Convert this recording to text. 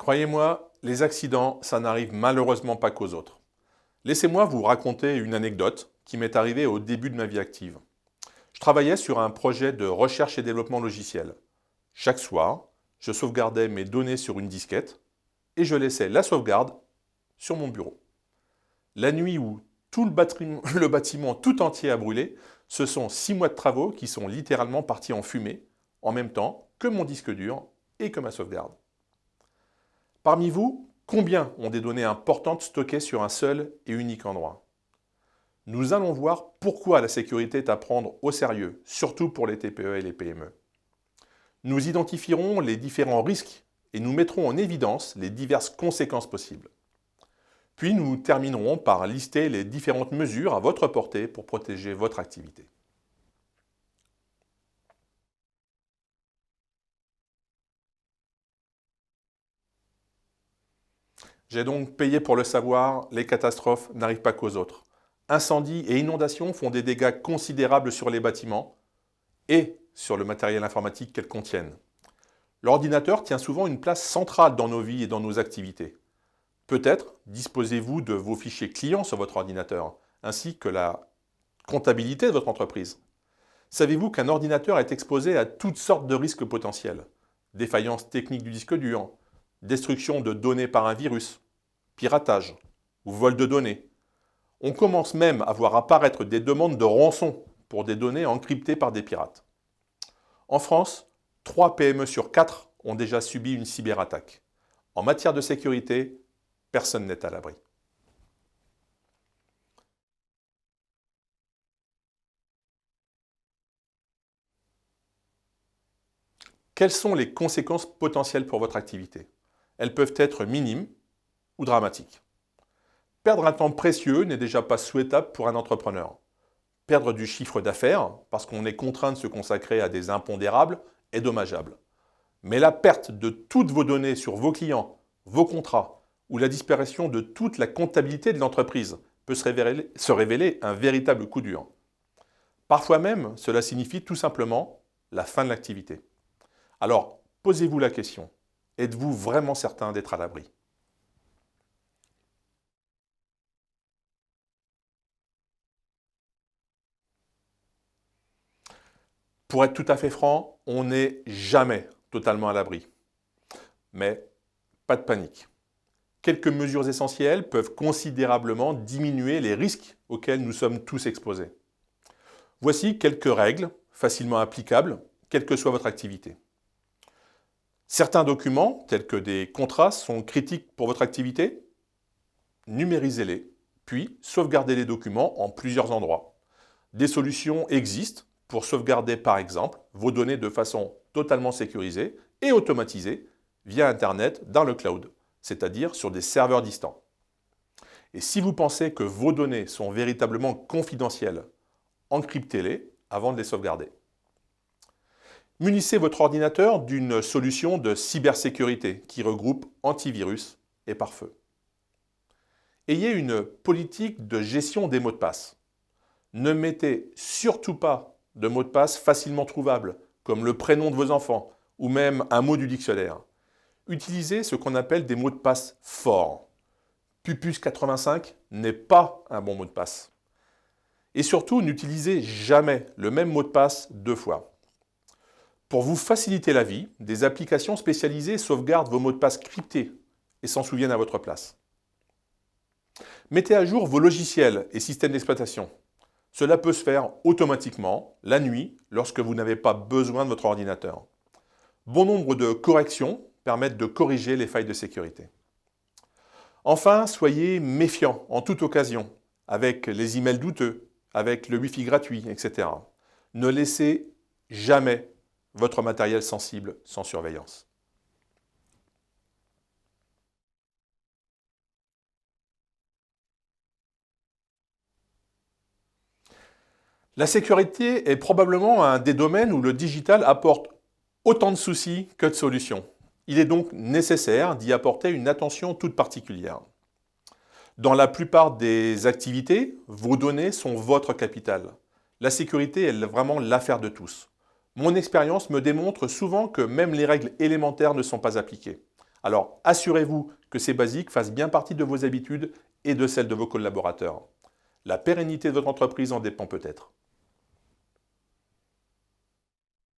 Croyez-moi, les accidents, ça n'arrive malheureusement pas qu'aux autres. Laissez-moi vous raconter une anecdote qui m'est arrivée au début de ma vie active. Je travaillais sur un projet de recherche et développement logiciel. Chaque soir, je sauvegardais mes données sur une disquette et je laissais la sauvegarde sur mon bureau. La nuit où tout le bâtiment tout entier a brûlé, ce sont 6 mois de travaux qui sont littéralement partis en fumée, en même temps que mon disque dur et que ma sauvegarde. Parmi vous, combien ont des données importantes stockées sur un seul et unique endroit? Nous allons voir pourquoi la sécurité est à prendre au sérieux, surtout pour les TPE et les PME. Nous identifierons les différents risques et nous mettrons en évidence les diverses conséquences possibles. Puis nous terminerons par lister les différentes mesures à votre portée pour protéger votre activité. J'ai donc payé pour le savoir, les catastrophes n'arrivent pas qu'aux autres. Incendies et inondations font des dégâts considérables sur les bâtiments et sur le matériel informatique qu'elles contiennent. L'ordinateur tient souvent une place centrale dans nos vies et dans nos activités. Peut-être disposez-vous de vos fichiers clients sur votre ordinateur, ainsi que la comptabilité de votre entreprise. Savez-vous qu'un ordinateur est exposé à toutes sortes de risques potentiels? Défaillance technique du disque dur, destruction de données par un virus, piratage ou vol de données. On commence même à voir apparaître des demandes de rançon pour des données encryptées par des pirates. En France, 3 PME sur 4 ont déjà subi une cyberattaque. En matière de sécurité, personne n'est à l'abri. Quelles sont les conséquences potentielles pour votre activité? Elles peuvent être minimes ou dramatiques. Perdre un temps précieux n'est déjà pas souhaitable pour un entrepreneur. Perdre du chiffre d'affaires, parce qu'on est contraint de se consacrer à des impondérables, est dommageable. Mais la perte de toutes vos données sur vos clients, vos contrats, ou la disparition de toute la comptabilité de l'entreprise peut se révéler un véritable coup dur. Parfois même, cela signifie tout simplement la fin de l'activité. Alors, posez-vous la question, êtes-vous vraiment certain d'être à l'abri? Pour être tout à fait franc, on n'est jamais totalement à l'abri. Mais pas de panique. Quelques mesures essentielles peuvent considérablement diminuer les risques auxquels nous sommes tous exposés. Voici quelques règles facilement applicables, quelle que soit votre activité. Certains documents, tels que des contrats, sont critiques pour votre activité. Numérisez-les, puis sauvegardez les documents en plusieurs endroits. Des solutions existent pour sauvegarder par exemple vos données de façon totalement sécurisée et automatisée via Internet dans le cloud, c'est-à-dire sur des serveurs distants. Et si vous pensez que vos données sont véritablement confidentielles, encryptez-les avant de les sauvegarder. Munissez votre ordinateur d'une solution de cybersécurité qui regroupe antivirus et pare-feu. Ayez une politique de gestion des mots de passe. Ne mettez surtout pas de mots de passe facilement trouvables, comme le prénom de vos enfants ou même un mot du dictionnaire. Utilisez ce qu'on appelle des mots de passe forts. Pupus85 n'est pas un bon mot de passe. Et surtout, n'utilisez jamais le même mot de passe 2 fois. Pour vous faciliter la vie, des applications spécialisées sauvegardent vos mots de passe cryptés et s'en souviennent à votre place. Mettez à jour vos logiciels et systèmes d'exploitation. Cela peut se faire automatiquement, la nuit, lorsque vous n'avez pas besoin de votre ordinateur. Bon nombre de corrections permettent de corriger les failles de sécurité. Enfin, soyez méfiants en toute occasion, avec les emails douteux, avec le Wi-Fi gratuit, etc. Ne laissez jamais votre matériel sensible sans surveillance. La sécurité est probablement un des domaines où le digital apporte autant de soucis que de solutions. Il est donc nécessaire d'y apporter une attention toute particulière. Dans la plupart des activités, vos données sont votre capital. La sécurité est vraiment l'affaire de tous. Mon expérience me démontre souvent que même les règles élémentaires ne sont pas appliquées. Alors assurez-vous que ces basiques fassent bien partie de vos habitudes et de celles de vos collaborateurs. La pérennité de votre entreprise en dépend peut-être.